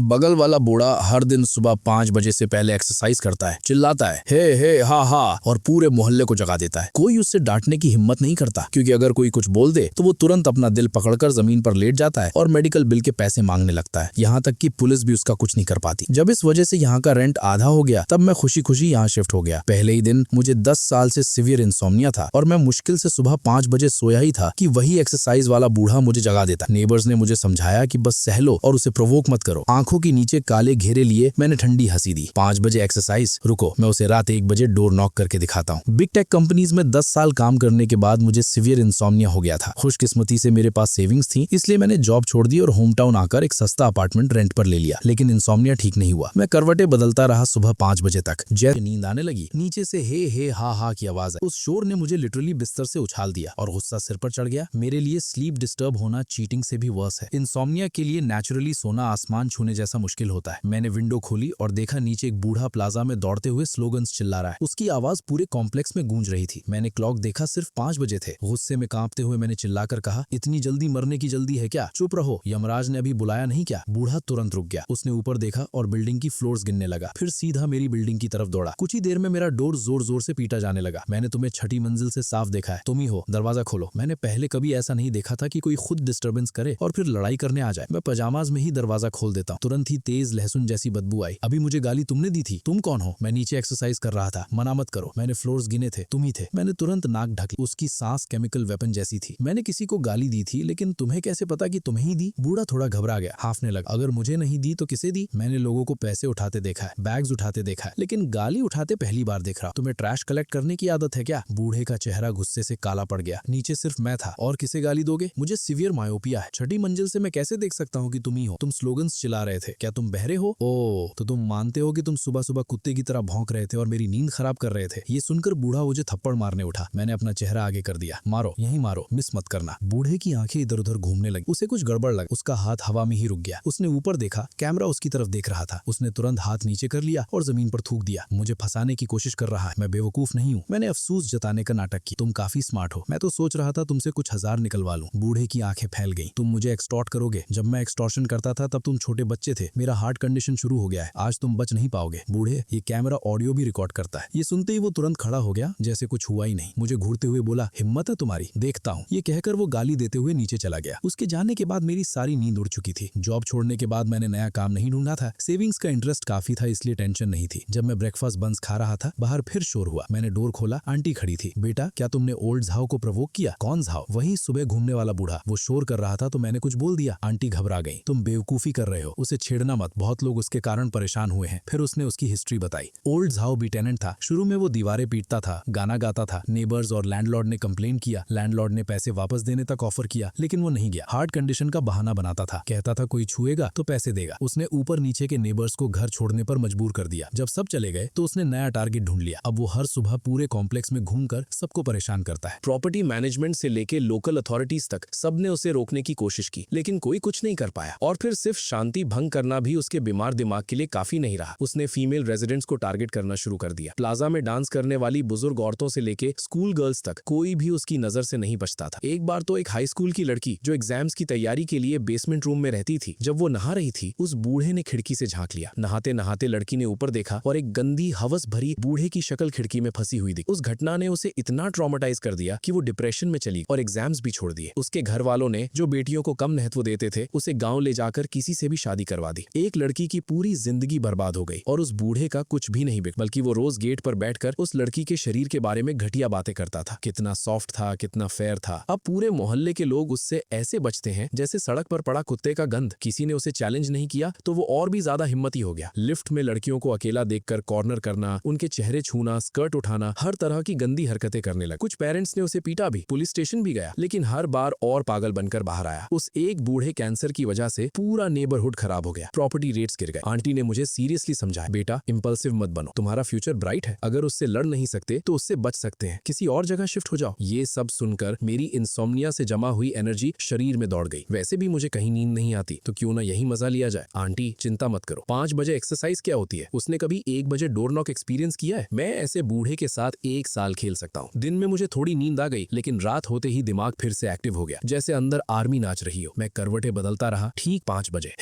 बगल वाला बूढ़ा हर दिन सुबह 5 बजे से पहले एक्सरसाइज करता है, चिल्लाता है हे हा हा और पूरे मोहल्ले को जगा देता है। कोई उससे डांटने की हिम्मत नहीं करता, क्योंकि अगर कोई कुछ बोल दे तो वो तुरंत अपना दिल पकड़कर जमीन पर लेट जाता है और मेडिकल बिल के पैसे मांगने लगता है। यहाँ तक कि पुलिस भी उसका कुछ नहीं कर पाती। जब इस वजह से यहाँ का रेंट आधा हो गया, तब मैं खुशी खुशी यहाँ शिफ्ट हो गया। पहले ही दिन मुझे 10 साल से सीवियर इंसोम्निया था और मैं मुश्किल से सुबह 5 बजे सोया ही था कि वही एक्सरसाइज वाला बूढ़ा मुझे जगा देता। नेबर्स ने मुझे समझाया कि बस सह लो और उसे प्रोवोक मत करो। आंखों के नीचे काले घेरे लिए मैंने ठंडी हंसी दी। 5 बजे एक्सरसाइज, रुको मैं उसे रात 1 बजे डोर नॉक करके दिखाता हूँ। बिग टेक कंपनीज में 10 साल काम करने के बाद मुझे सीवियर इंसोम्निया हो गया था। खुशकिस्मती से मेरे पास सेविंग्स थी, इसलिए मैंने जॉब छोड़ दी और होम टाउन आकर एक सस्ता अपार्टमेंट रेंट पर ले लिया। लेकिन इंसोम्निया ठीक नहीं हुआ। मैं करवटें बदलता रहा सुबह 5 बजे तक। जैसे नींद आने लगी, नीचे से हे हा हा की आवाज आई। उस शोर ने मुझे लिटरली बिस्तर से उछाल दिया और गुस्सा सिर पर चढ़ गया। मेरे लिए स्लीप डिस्टर्ब होना चीटिंग से भी वर्स है। इंसोम्निया के लिए नेचुरली सोना आसमान छूने जैसा मुश्किल होता है। मैंने विंडो खोली और देखा नीचे एक बूढ़ा प्लाजा में दौड़ते हुए स्लोगन्स चिल्ला रहा है। उसकी आवाज पूरे कॉम्प्लेक्स में गूंज रही थी। मैंने क्लॉक देखा, सिर्फ 5 बजे थे। गुस्से में कांपते हुए मैंने चिल्लाकर कहा, इतनी जल्दी मरने की जल्दी है क्या? चुप रहो, यमराज ने अभी बुलाया नहीं क्या? बूढ़ा तुरंत रुक गया। उसने ऊपर देखा और बिल्डिंग की फ्लोर्स गिनने लगा, फिर सीधा मेरी बिल्डिंग की तरफ दौड़ा। कुछ ही देर में मेरा डोर जोर जोर से पीटा जाने लगा। मैंने तुम्हें छठी मंजिल से साफ देखा है, तुम ही हो, दरवाजा खोलो। मैंने पहले कभी ऐसा नहीं देखा था कि कोई खुद डिस्टर्बेंस करे और फिर लड़ाई करने आ जाए। मैं पजामाज में ही दरवाजा खोल देता हूँ। तुरंत ही तेज लहसुन जैसी बदबू आई। अभी मुझे गाली तुमने दी थी? तुम कौन हो? मैं नीचे एक्सरसाइज कर रहा था, मना मत करो। मैंने फ्लोर्स गिने थे, तुम ही थे। मैंने तुरंत नाक ढक ली। उसकी सांस केमिकल वेपन जैसी थी। मैंने किसी को गाली दी थी, लेकिन तुम्हें कैसे पता कि तुम्हें ही दी? बूढ़ा थोड़ा घबरा गया, हाफने लगा। अगर मुझे नहीं दी तो किसे दी? मैंने लोगों को पैसे उठाते देखा है, बैग्स उठाते देखा है, लेकिन गाली उठाते पहली बार देख रहा। तुम्हें ट्रैश कलेक्ट करने की आदत है क्या? बूढ़े का चेहरा गुस्से से काला पड़ गया। नीचे सिर्फ मैं था, और किसे गाली दोगे? मुझे सीवियर मायोपिया है, छठी मंजिल से मैं कैसे देख सकता हूँ कि तुम ही हो? तुम स्लोगन्स चिल्ला रहे थे, क्या तुम बहरे हो? ओ, तो तुम मानते हो कि तुम सुबह सुबह कुत्ते की तरह भौंक रहे थे और मेरी नींद खराब कर रहे थे? ये सुनकर बूढ़ा मुझे थप्पड़ मारने उठा। मैंने अपना चेहरा आगे कर दिया। मारो, यहीं मारो, मिस मत करना। बूढ़े की आंखें इधर उधर घूमने लगी। उसे कुछ गड़बड़ लगा। उसका हाथ हवा में ही रुक गया। उसने ऊपर देखा, कैमरा उसकी तरफ देख रहा था। उसने तुरंत हाथ नीचे कर लिया और जमीन पर थूक दिया। मुझे फंसाने की कोशिश कर रहा है। मैं बेवकूफ नहीं हूँ। मैंने अफसोस जताने का नाटक किया। तुम काफी स्मार्ट हो। मैं तो सोच रहा था तुमसे कुछ हजार निकलवा लूं। बूढ़े की आंखें फैल गईं। तुम मुझे एक्सटॉर्ट करोगे? जब मैं एक्सटॉर्शन करता था तब तुम छोटे बच्चे थे। मेरा हार्ट कंडीशन शुरू हो गया है। आज तुम बच नहीं पाओगे। बूढ़े, ये कैमरा ऑडियो भी रिकॉर्ड करता है। ये सुनते ही वो तुरंत खड़ा हो गया, जैसे कुछ हुआ ही नहीं। मुझे घूरते हुए बोला, हिम्मत है तुम्हारी, देखता हूँ। ये कहकर वो गाली देते हुए नीचे चला गया। उसके जाने के बाद मेरी सारी नींद उड़ चुकी थी। जॉब छोड़ने के बाद मैंने नया काम नहीं ढूंढा था। सेविंग्स का इंटरेस्ट काफी था, इसलिए टेंशन नहीं थी। जब मैं ब्रेकफास्ट बंस खा रहा था, बाहर फिर शोर हुआ। मैंने डोर खोला, आंटी खड़ी थी। बेटा, क्या तुमने ओल्ड झाव को प्रवोक किया? कौन झाव? वही सुबह घूमने वाला बूढ़ा। वो शोर कर रहा था तो मैंने कुछ बोल दिया। आंटी घबरा गई। तुम बेवकूफी कर रहे हो, उसे छेड़ना मत, बहुत लोग उसके कारण परेशान हुए हैं। फिर उसने उसकी हिस्ट्री बताई। ओल्ड झाव भी टेनेंट था। शुरू में वो दीवारें पीटता था, गाना गाता था। नेबर्स और लैंडलॉर्ड ने कंप्लेन किया। लैंडलॉर्ड ने पैसे वापस देने तक ऑफर किया, लेकिन वो नहीं गया। हार्ट कंडीशन का बहाना बनाता था। कहता था कोई छुएगा तो पैसे देगा। उसने ऊपर नीचे के नेबर्स को घर छोड़ने पर मजबूर कर दिया। जब सब चले गए तो उसने नया टारगेट ढूंढ लिया। अब वो हर सुबह पूरे कॉम्प्लेक्स में घूमकर सबको परेशान करता है। प्रॉपर्टी मैनेजमेंट से लेके लोकल अथॉरिटीज तक सबने उसे रोकने की कोशिश की, लेकिन कोई कुछ नहीं कर पाया। और फिर सिर्फ शांति भंग करना भी उसके बीमार दिमाग के लिए काफी नहीं रहा। उसने फीमेल रेजिडेंट्स को टारगेट करना शुरू कर दिया। प्लाजा में डांस करने वाली बुजुर्ग औरतों से लेके स्कूल गर्ल्स तक कोई भी उसकी नजर से नहीं बचता था। एक बार तो एक हाई स्कूल की लड़की जो एग्जाम्स की तैयारी के लिए बेसमेंट रूम में रहती थी, जब वो नहा रही थी, उस बूढ़े ने खिड़की से झांक लिया। नहाते नहाते लड़की ने ऊपर देखा और एक गंदी हवस भरी बूढ़े की शक्ल खिड़की में फंसी हुई दिखी। उस घटना ने उसे इतना ट्रॉमेटाइज कर दिया कि वो डिप्रेशन में चली और एग्जाम्स भी छोड़ दिए। उसके घर वालों ने, जो बेटियों को कम महत्व देते थे, उसे गांव ले जाकर किसी से भी शादी करवा दी। एक लड़की की पूरी जिंदगी बर्बाद हो गई और उस बूढ़े का कुछ भी नहीं बिका, बल्कि वो रोज गेट पर बैठकर उस लड़की के शरीर के बारे में घटिया बातें करता था। कितना सॉफ्ट था, कितना फेयर था। अब पूरे मोहल्ले के लोग उससे ऐसे बचते हैं जैसे सड़क पर पड़ा कुत्ते का गंध। किसी ने उसे चैलेंज नहीं किया तो वो और भी ज्यादा हिम्मती हो गया। लिफ्ट में लड़कियों को अकेला देखकर कॉर्नर करना, उनके चेहरे छूना, स्कर्ट उठाना, हर तरह की गंदी हरकतें करने लगे। कुछ पेरेंट्स ने उसे पीटा भी, पुलिस स्टेशन भी गया, लेकिन हर बार और पागल बनकर बाहर आया। उस एक बूढ़े कैंसर की वजह से पूरा नेबरहुड खराब हो गया। प्रॉपर्टी रेट्स गिर गए। आंटी ने मुझे सीरियसली समझाया, बेटा इंपल्सिव मत बनो, तुम्हारा फ्यूचर ब्राइट है। अगर उससे लड़ नहीं सकते तो उससे बच सकते हैं, किसी और जगह शिफ्ट हो जाओ। ये सब सुनकर मेरी इंसोम्निया से जमा हुई एनर्जी शरीर में दौड़ गई। वैसे भी मुझे कहीं नींद नहीं आती, तो क्यों ना यही मजा लिया जाए। आंटी चिंता मत करो, 5 बजे एक्सरसाइज क्या होती है? उसने कभी 1 बजे डोर नॉक एक्सपीरियंस किया है? मैं ऐसे बूढ़े के साथ 1 साल खेल सकता हूँ। दिन में मुझे थोड़ी नींद आ गई, लेकिन रात होते ही दिमाग फिर से एक्टिव हो गया, जैसे अंदर आर्मी नाच रही हो। मैं करवटें बदलता रहा। ठीक 5 बजे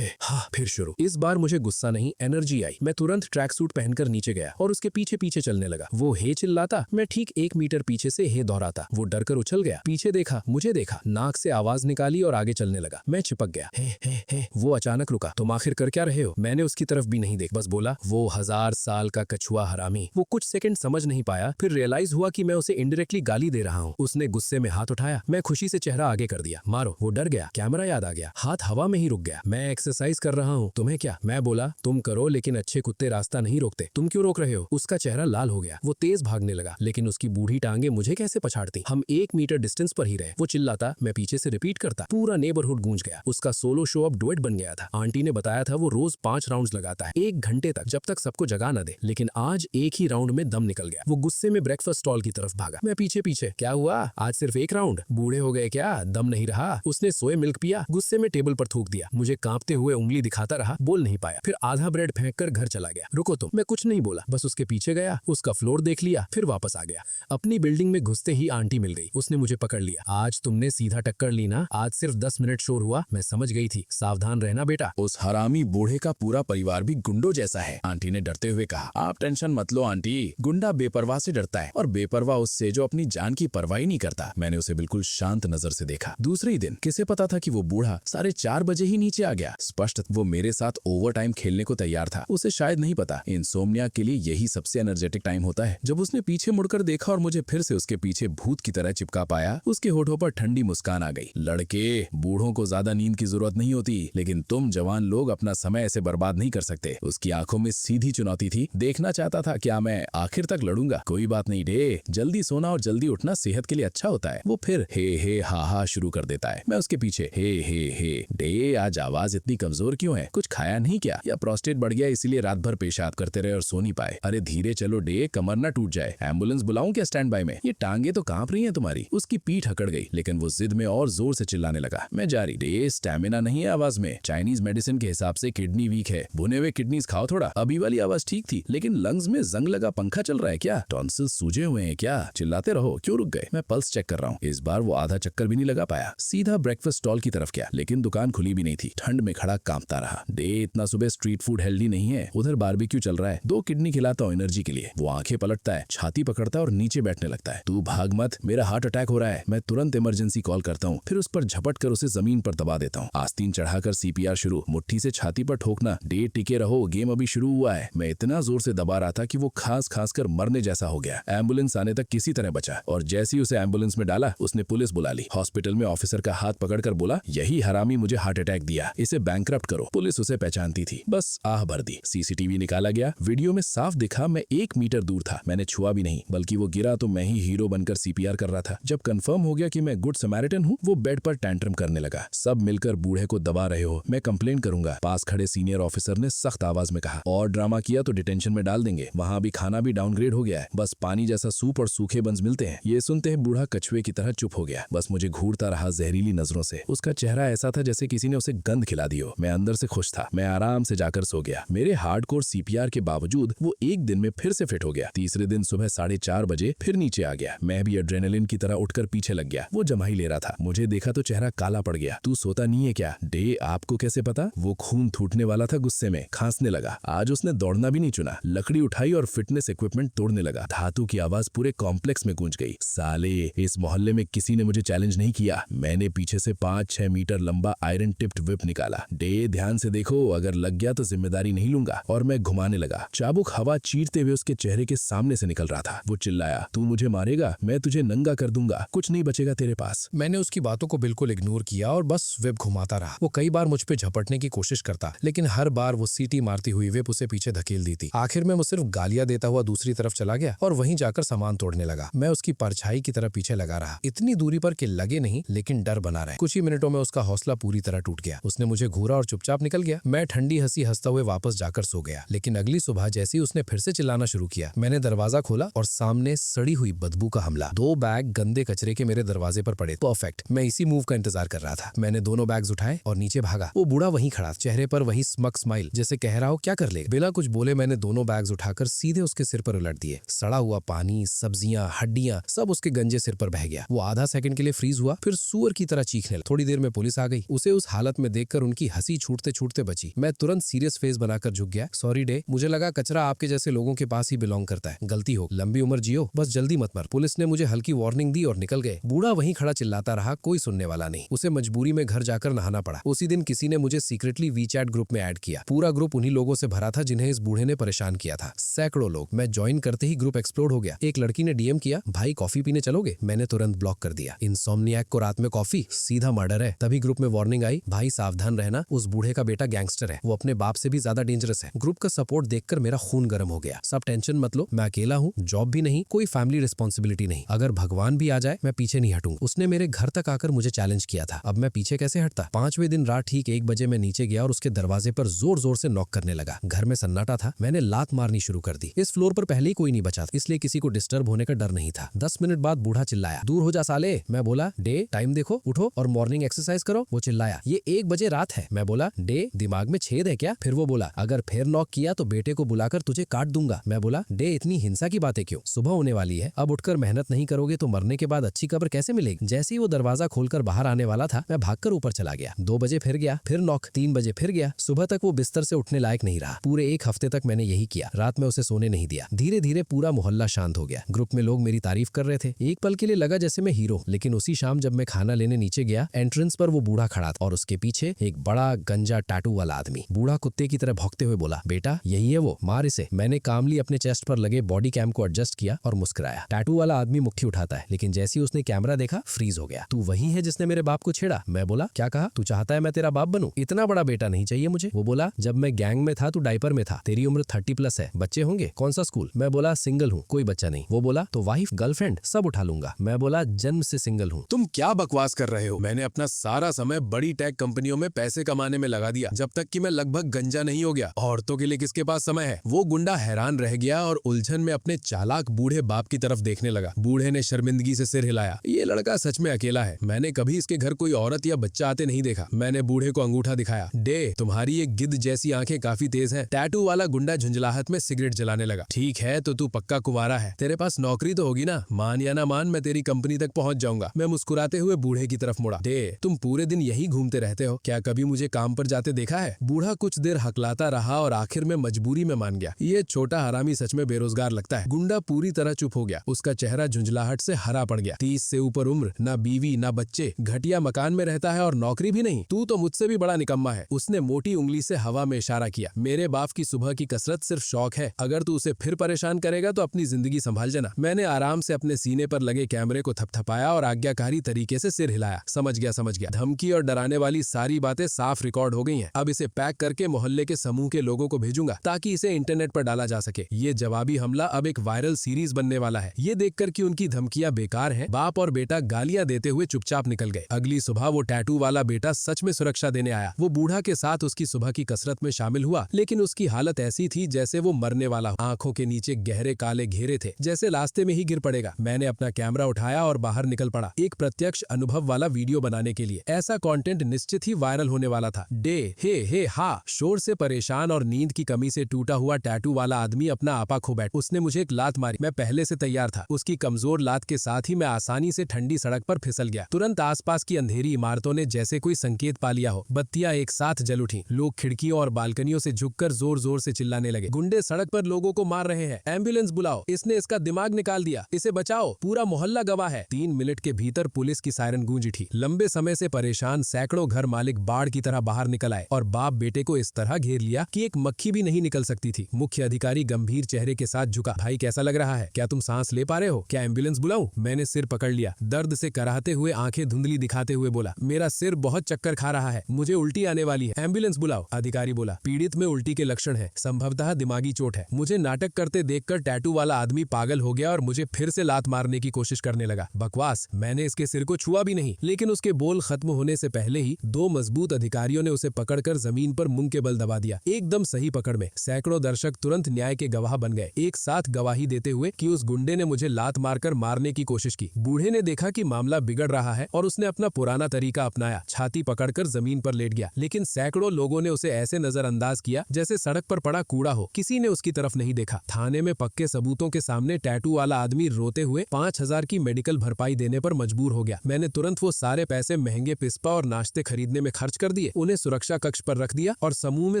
हाँ, फिर शुरू। इस बार मुझे गुस्सा नहीं, एनर्जी आई। मैं तुरंत ट्रैक सूट पहनकर नीचे गया और उसके पीछे पीछे चलने लगा। वो हे चिल्लाता, मैं ठीक 1 मीटर पीछे से हे दोहराता। वो डर कर उछल गया, पीछे देखा, मुझे देखा, नाक से आवाज निकाली और आगे चलने लगा। मैं चिपक गया। हे। वो अचानक रुका। तुम आखिर कर क्या रहे हो? मैंने उसकी तरफ भी नहीं देख, बस बोला, वो 1000 साल का कछुआ हरामी। वो कुछ सेकंड समझ नहीं पाया, फिर रियलाइज हुआ कि मैं उसे इनडायरेक्टली गाली दे रहा हूँ। उसने गुस्से में हाथ उठाया। मैं खुशी से चेहरा आगे कर दिया। मारो। वो डर गया, कैमरा याद आ गया, हाथ हवा में ही रुक गया। मैं एक्सरसाइज कर रहा हूँ, तुम्हें क्या? मैं बोला, तुम करो, लेकिन अच्छे कुत्ते रास्ता नहीं रोकते। तुम क्यों रोक रहे हो? उसका चेहरा लाल हो गया। वो तेज भागने लगा, लेकिन उसकी बूढ़ी टांगे मुझे कैसे पछाड़ती? हम 1 मीटर डिस्टेंस पर ही रहे। वो चिल्लाता, मैं पीछे से रिपीट करता। पूरा नेबरहुड गूंज गया। उसका सोलो शो अब डुएट बन गया था। आंटी ने बताया था वो रोज 5 राउंड्स लगाता है, 1 घंटे तक, जब तक सबको जगा न दे। लेकिन आज एक ही राउंड में दम निकल गया। वो गुस्से में ब्रेकफास्ट स्टॉल की तरफ भागा। मैं पीछे पीछे। क्या हुआ? आज सिर्फ 1 राउंड? बूढ़े हो गए क्या? दम नहीं रहा? उसने सोए मिल्क पिया, गुस्से में टेबल पर थूक दिया। मुझे कांपते हुए उंगली दिखाता रहा, बोल नहीं पाया। फिर आधा ब्रेड फेंक कर घर चला गया। रुको तुम। मैं कुछ नहीं बोला, बस उसके पीछे गया, उसका फ्लोर देख लिया, फिर वापस आ गया। अपनी बिल्डिंग में घुसते ही आंटी मिल गई। उसने मुझे पकड़ लिया। आज तुमने सीधा टक्कर ली ना? आज सिर्फ 10 मिनट शोर हुआ। मैं समझ गई थी, सावधान रहना बेटा। उस हरामी बूढ़े का पूरा परिवार भी गुंडों जैसा है, आंटी ने डरते हुए कहा। आप टेंशन मत लो आंटी, गुंडा बेपरवाह से डरता है और बेपरवाह उससे जो अपनी जान की परवाह नहीं करता। मैंने उसे बिल्कुल शांत नजर से देखा। दूसरे ही दिन किसे पता था कि वो बूढ़ा 4:30 बजे ही नीचे आ गया। स्पष्ट वो मेरे साथ ओवर टाइम खेलने को तैयार था। उसे शायद नहीं पता, इंसोम्निया के लिए यही सबसे एनर्जेटिक टाइम होता है। जब उसने पीछे मुड़कर देखा और मुझे फिर से उसके पीछे भूत की तरह चिपका पाया, उसके होठों पर ठंडी मुस्कान आ गई। लड़के, बूढ़ों को ज्यादा नींद की जरूरत नहीं होती, लेकिन तुम जवान लोग अपना समय ऐसे बर्बाद नहीं कर सकते। उसकी आंखों में सीधी चुनौती थी। देखना चाहता था क्या मैं आखिर तक लड़ूंगा। कोई बात नहीं डे, जल्दी सोना और जल्दी उठना सेहत के लिए अच्छा होता है। वो फिर हे हा शुरू कर देता है। मैं उसके पीछे हे डे, आज आवाज इतनी कमजोर क्यों है? कुछ खाया नहीं क्या? या प्रोस्टेट बढ़ गया इसीलिए रात भर पेशाब करते रहे और सो नहीं पाए? अरे धीरे चलो डे, कमर ना टूट जाए। एम्बुलेंस बुलाऊं क्या स्टैंड बाय में? ये टांगे तो कांप रही हैं तुम्हारी। उसकी पीठ अकड़ गई, लेकिन वो जिद में और जोर से चिल्लाने लगा। मैं जारी, डे स्टैमिना नहीं है आवाज में। चाइनीज मेडिसिन के हिसाब से किडनी वीक है, भुने हुए किडनीज खाओ थोड़ा। अभी वाली आवाज ठीक थी, लेकिन लंग्स में जंग लगा पंखा चल रहा है क्या? टॉन्सिल्स सूजे हुए हैं क्या? चिल्लाते रहो, क्यों रुक गए? मैं पल्स चेक कर रहा हूँ। इस बार वो आधा चक्कर भी नहीं लगा पाया। सीधा ब्रेकफास्ट स्टॉल की तरफ गया, लेकिन दुकान खुली भी नहीं थी। ठंड में खड़ा कांपता रहा। डे, इतना सुबह स्ट्रीट फूड हेल्दी नहीं है। उधर बारबेक्यू चल रहा है, 2 किडनी खिलाता हूँ एनर्जी के लिए। वो आंखें पलटता है, छाती पकड़ता है और नीचे बैठने लगता है। तू भाग मत, मेरा हार्ट अटैक हो रहा है। मैं तुरंत इमरजेंसी कॉल करता हूँ, फिर उस पर झपट कर उसे जमीन पर दबा देता हूँ। आस्तीन चढ़ाकर CPR शुरू, मुट्ठी से छाती पर ठोकना। डे टिके रहो, गेम अभी शुरू हुआ है। मैं इतना जोर से दबा रहा था कि वो खास कर मरने जैसा हो गया। एम्बुलेंस आने तक किसी तरह बचा, और जैसे ही उसे एम्बुलेंस में डाला, उसने पुलिस बुला ली। हॉस्पिटल में ऑफिसर का हाथ पकड़कर बोला, यही हरामी मुझे हार्ट अटैक दिया, इसे बैंकरप्ट करो। पुलिस उसे पहचानती थी, बस आह भर दी। CCTV निकाला गया। वीडियो में साफ दिखा मैं 1 मीटर दूर था। मैंने छुआ भी नहीं, बल्कि वो गिरा तो मैं ही हीरो बनकर CPR कर रहा था। जब कंफर्म हो गया कि मैं गुड समैरिटन हूँ, वो बेड पर टैंट्रम करने लगा। सब मिलकर बूढ़े को दबा रहे हो, मैं कंप्लेन करूंगा। पास खड़े सीनियर ऑफिसर ने सख्त आवाज में कहा, और ड्रामा किया तो डिटेंशन में डाल देंगे। वहाँ भी खाना भी डाउनग्रेड हो गया है, बस पानी जैसा सूप और सूखे बंस मिलते हैं। ये सुनते ही बूढ़ा कछुए की तरह चुप हो गया, बस मुझे घूरता रहा जहरीली नजरों से। उसका चेहरा ऐसा था जैसे किसी ने उसे गंध खिला दी हो। मैं अंदर से खुश था। मैं आराम से जाकर सो गया। मेरे हार्डकोर CPR के बावजूद वो एक दिन में फिर से फिट हो गया। तीसरे दिन सुबह 4:30 बजे फिर नीचे आ गया। मैं भी एड्रेनलिन की तरह उठकर पीछे लग गया। वो जमाई ले रहा था। मुझे देखा तो चेहरा काला पड़ गया। तू सोता नहीं है क्या? डे, आपको कैसे पता? वो खून थूटने वाला था गुस्से में, खांसने लगा। आज उसने दौड़ना भी नहीं चुना, लकड़ी उठाई और फिटनेस इक्विपमेंट तोड़ने लगा। धातु की आवाज पूरे कॉम्प्लेक्स में गूंज गई। साले, इस मोहल्ले में किसी ने मुझे चैलेंज नहीं किया। मैंने पीछे से 5-6 मीटर लंबा आयरन टिप्ड व्हिप निकाला। डे, ध्यान से देखो, अगर लग गया तो जिम्मेदारी नहीं लूंगा। और मैं घुमाने लगा। चाबुक हवा चीरते हुए उसके चेहरे के सामने से निकल रहा था। वो चिल्लाया, तू मुझे मारेगा? मैं तुझे नंगा कर दूंगा, कुछ नहीं बचेगा तेरे पास। मैंने उसकी बातों को बिल्कुल इग्नोर किया और बस व्हिप घुमाता रहा। वो कई बार मुझ पे झपटने की कोशिश करता, लेकिन हर बार वो सीटी मारती हुई व्हिप उसे पीछे धकेल दी थी। आखिर में वो सिर्फ गालियां देता हुआ दूसरी तरफ चला गया और वहीं जाकर सामान तोड़ने लगा। मैं उसकी परछाई की तरह पीछे लगा रहा, इतनी दूरी पर कि लगे नहीं, लेकिन डर बना रहे। कुछ ही मिनटों में उसका हौसला पूरी तरह टूट गया। उसने मुझे घूरा और चुपचाप निकल गया। मैं ठंडी हंसी हंसता हुए वापस जाकर सो गया। लेकिन अगली सुबह जैसे ही उसने फिर से चिल्लाना शुरू किया, मैंने दरवाजा खोला और सामने सड़ी हुई बदबू का हमला। 2 बैग गंदे कचरे के मेरे दरवाजे पर पड़े। परफेक्ट, मैं इसी मूव का इंतजार कर रहा था। मैंने दोनों बैग्स उठाए और नीचे भागा। वो बूढ़ा वहीं खड़ा, चेहरे पर वही स्मक स्माइल, जैसे कह रहा हो क्या कर ले। बिना कुछ बोले मैंने दोनों बैग्स उठाकर सीधे उसके सिर पर उलट दिए। सड़ा हुआ पानी, सब्जियां, हड्डियां सब उसके गंजे सिर पर बह गया। वो आधा सेकंड के लिए फ्रीज हुआ, फिर सुअर की तरह चीखने लगा। थोड़ी देर में पुलिस आ गई। उसे उस हालत में देखकर उनकी हंसी सांस ही छूटते छूटते बची। मैं तुरंत सीरियस फेस बनाकर झुक गया। सॉरी डे, मुझे लगा कचरा आपके जैसे लोगों के पास ही बिलोंग करता है। गलती हो, लंबी उम्र जियो, बस जल्दी मत मर। पुलिस ने मुझे हल्की वार्निंग दी और निकल गए। बूढ़ा वहीं खड़ा चिल्लाता रहा, कोई सुनने वाला नहीं। उसे मजबूरी में घर जाकर नहाना पड़ा। उसी दिन किसी ने मुझे सीक्रेटली वीचैट ग्रुप में ऐड किया। पूरा ग्रुप उन्हीं लोगों से भरा था जिन्हें इस बूढ़े ने परेशान किया था। सैकड़ों लोग। मैं ज्वाइन करते ही ग्रुप एक्सप्लोड हो गया। एक लड़की ने डीएम किया, भाई कॉफी पीने चलोगे? मैंने तुरंत ब्लॉक कर दिया। इंसोम्नियाक को रात में कॉफी, सीधा मर्डर है। तभी ग्रुप में वार्निंग आई, भाई सावधान रहना, उस बूढ़े का बेटा गैंगस्टर है, वो अपने बाप से भी ज्यादा डेंजरस है। ग्रुप का सपोर्ट देखकर मेरा खून गर्म हो गया। सब टेंशन मत लो, मैं अकेला हूँ, जॉब भी नहीं, कोई फैमिली रिस्पॉन्सिबिलिटी नहीं, अगर भगवान भी आ जाए मैं पीछे नहीं हटूंगा। उसने मेरे घर तक आकर मुझे चैलेंज किया था, अब मैं पीछे कैसे हटता। 5वें दिन रात ठीक 1 बजे मैं नीचे गया और उसके दरवाजे पर जोर जोर से नॉक करने लगा। घर में सन्नाटा था। मैंने लात मारनी शुरू कर दी। इस फ्लोर पर पहले ही कोई नहीं बचा था, इसलिए किसी को डिस्टर्ब होने का डर नहीं था। 10 मिनट बाद बूढ़ा चिल्लाया, दूर हो जा साले। मैं बोला, डे टाइम देखो, उठो और मॉर्निंग एक्सरसाइज करो। वो चिल्लाया, ये 1 बजे रात है। मैं बोला, डे दिमाग में छेद है क्या? फिर वो बोला, अगर फिर नॉक किया तो बेटे को बुलाकर तुझे काट दूंगा। मैं बोला, डे इतनी हिंसा की बातें क्यों? सुबह होने वाली है, अब उठकर मेहनत नहीं करोगे तो मरने के बाद अच्छी कब्र कैसे मिलेगी? जैसे ही वो दरवाजा खोलकर बाहर आने वाला था, मैं भागकर ऊपर चला गया। 2 बजे फिर गया, फिर नॉक, 3 बजे फिर गया। सुबह तक वो बिस्तर से उठने लायक नहीं रहा। पूरे 1 हफ्ते तक मैंने यही किया। रात में उसे सोने नहीं दिया। धीरे धीरे पूरा मोहल्ला शांत हो गया। ग्रुप में लोग मेरी तारीफ कर रहे थे। एक पल के लिए लगा जैसे मैं हीरो। लेकिन उसी शाम जब मैं खाना लेने नीचे गया, एंट्रेंस पर वो बूढ़ा खड़ा था और उसके पीछे एक बड़ा गंजा टैटू वाला आदमी। बूढ़ा कुत्ते की तरह भौंकते हुए बोला, बेटा यही है वो, मार इसे। मैंने कामली अपने चेस्ट पर लगे बॉडी कैम को एडजस्ट किया और मुस्कुराया। टैटू वाला आदमी मुट्ठी उठाता है, लेकिन जैसे ही उसने कैमरा देखा फ्रीज हो गया। तू वही है जिसने मेरे बाप को छेड़ा? मैं बोला, क्या कहा? तू चाहता है मैं तेरा बाप बनूं? इतना बड़ा बेटा नहीं चाहिए मुझे। वो बोला, जब मैं गैंग में था तू डायपर में था, तेरी उम्र 30+ है, बच्चे होंगे? कौन सा स्कूल? मैं बोला, सिंगल हूँ, कोई बच्चा नहीं। वो बोला, तो वाइफ गर्लफ्रेंड सब उठा लूंगा। मैं बोला, जन्म से सिंगल हूँ। तुम क्या बकवास कर रहे हो? मैंने अपना सारा समय बड़ी टेक कंपनियों में पैसे कमाने में लगा दिया, जब तक कि मैं लगभग गंजा नहीं हो गया। औरतों के लिए किसके पास समय है? वो गुंडा हैरान रह गया और उलझन में अपने चालाक बूढ़े बाप की तरफ देखने लगा। बूढ़े ने शर्मिंदगी से सिर हिलाया। ये लड़का सच में अकेला है, मैंने कभी इसके घर कोई औरत या बच्चा आते नहीं देखा। मैंने बूढ़े को अंगूठा दिखाया। डे, तुम्हारी ये गिद्ध जैसी आंखें काफी तेज हैं। टैटू वाला गुंडा झुंझलाहट में सिगरेट जलाने लगा। ठीक है, तो तू पक्का कुंवारा है, तेरे पास नौकरी तो होगी ना, मान या ना मान मैं तेरी कंपनी तक पहुंच जाऊंगा। मैं मुस्कुराते हुए बूढ़े की तरफ मुड़ा। डे, तुम पूरे दिन यही घूमते रहते हो, क्या कभी मुझे काम पर जाते देखा है? बूढ़ा कुछ देर हकलाता रहा और आखिर में मजबूरी में मान गया। ये छोटा हरामी सच में बेरोजगार लगता है। गुंडा पूरी तरह चुप हो गया। उसका चेहरा झुंझलाहट से हरा पड़ गया। 30 से ऊपर उम्र, ना बीवी ना बच्चे, घटिया मकान में रहता है और नौकरी भी नहीं। तू तो मुझसे भी बड़ा निकम्मा है। उसने मोटी उंगली से हवा में इशारा किया। मेरे बाप की सुबह की कसरत सिर्फ शौक है, अगर तू उसे फिर परेशान करेगा तो अपनी जिंदगी संभाल जाना। मैंने आराम से अपने सीने पर लगे कैमरे को थपथपाया और आज्ञाकारी तरीके से सिर हिलाया। समझ गया। धमकी और डराने वाली सारी बातें साफ रिकॉर्ड हो गई हैं। अब इसे पैक करके मोहल्ले के समूह के लोगों को भेजूंगा ताकि इसे इंटरनेट पर डाला जा सके। ये जवाबी हमला अब एक वायरल सीरीज बनने वाला है। ये देखकर कि उनकी धमकियां बेकार हैं, बाप और बेटा गालियां देते हुए चुपचाप निकल गए। अगली सुबह वो टैटू वाला बेटा सच में सुरक्षा देने आया। वो बूढ़ा के साथ उसकी सुबह की कसरत में शामिल हुआ, लेकिन उसकी हालत ऐसी थी जैसे वो मरने वाला हो। आंखों के नीचे गहरे काले घेरे थे, जैसे रास्ते में ही गिर पड़ेगा। मैंने अपना कैमरा उठाया और बाहर निकल पड़ा, एक प्रत्यक्ष अनुभव वाला वीडियो बनाने के लिए। ऐसा कंटेंट निश्चित ही वायरल होने वाला था। डे, हे हा, शोर से परेशान और नींद की कमी से टूटा हुआ टैटू वाला आदमी अपना आपा खो बैठ। उसने मुझे एक लात मारी। मैं पहले से तैयार था। उसकी कमजोर लात के साथ ही मैं आसानी से ठंडी सड़क पर फिसल गया। तुरंत आसपास की अंधेरी इमारतों ने जैसे कोई संकेत पा लिया हो। बत्तियां एक साथ जल उठी। लोग खिड़कियों और बालकनियों से झुककर जोर जोर से चिल्लाने लगे। गुंडे सड़क पर लोगों को मार रहे हैं, एम्बुलेंस बुलाओ, इसने इसका दिमाग निकाल दिया, इसे बचाओ, पूरा मोहल्ला गवाह है। 3 मिनट के भीतर पुलिस की सायरन गूंज उठी। लंबे समय से परेशान सैकड़ों घर मालिक बाढ़ की तरह बाहर निकल आए और बाप बेटे को इस तरह घेर लिया कि एक मक्खी भी नहीं निकल सकती थी। मुख्य अधिकारी गंभीर चेहरे के साथ झुका। भाई कैसा लग रहा है? क्या तुम सांस ले पा रहे हो? क्या एम्बुलेंस बुलाऊं? मैंने सिर पकड़ लिया। दर्द से कराहते हुए आंखें धुंधली दिखाते हुए बोला, मेरा सिर बहुत चक्कर खा रहा है, मुझे उल्टी आने वाली है, एम्बुलेंस बुलाओ। अधिकारी बोला, पीड़ित में उल्टी के लक्षण है, संभवतः दिमागी चोट है। मुझे नाटक करते देखकर टैटू वाला आदमी पागल हो गया और मुझे फिर से लात मारने की कोशिश करने लगा। बकवास, मैंने इसके सिर को छुआ भी नहीं। लेकिन उसके बोल खत्म होने से पहले ही 2 मजबूत अधिकारियों ने उसे पकड़कर जमीन पर मुंह के बल दबा दिया। एकदम सही पकड़ में। सैकड़ों दर्शक तुरंत न्याय के गवाह बन गए, एक साथ गवाही देते हुए कि उस गुंडे ने मुझे लात मारकर मारने की कोशिश की। बूढ़े ने देखा कि मामला बिगड़ रहा है और उसने अपना पुराना तरीका अपनाया, छाती पकड़कर जमीन पर लेट गया। लेकिन सैकड़ों लोगों ने उसे ऐसे नजरअंदाज किया जैसे सड़क पर पड़ा कूड़ा हो। किसी ने उसकी तरफ नहीं देखा। थाने में पक्के सबूतों के सामने टैटू वाला आदमी रोते हुए 5000 की मेडिकल भरपाई देने पर मजबूर हो गया। मैंने तुरंत वो सारे पैसे महंगे पिस्पा और नाश्ते खरीदने में खर्च कर दिए। उन्हें सुरक्षा कक्ष पर रख दिया और समूह में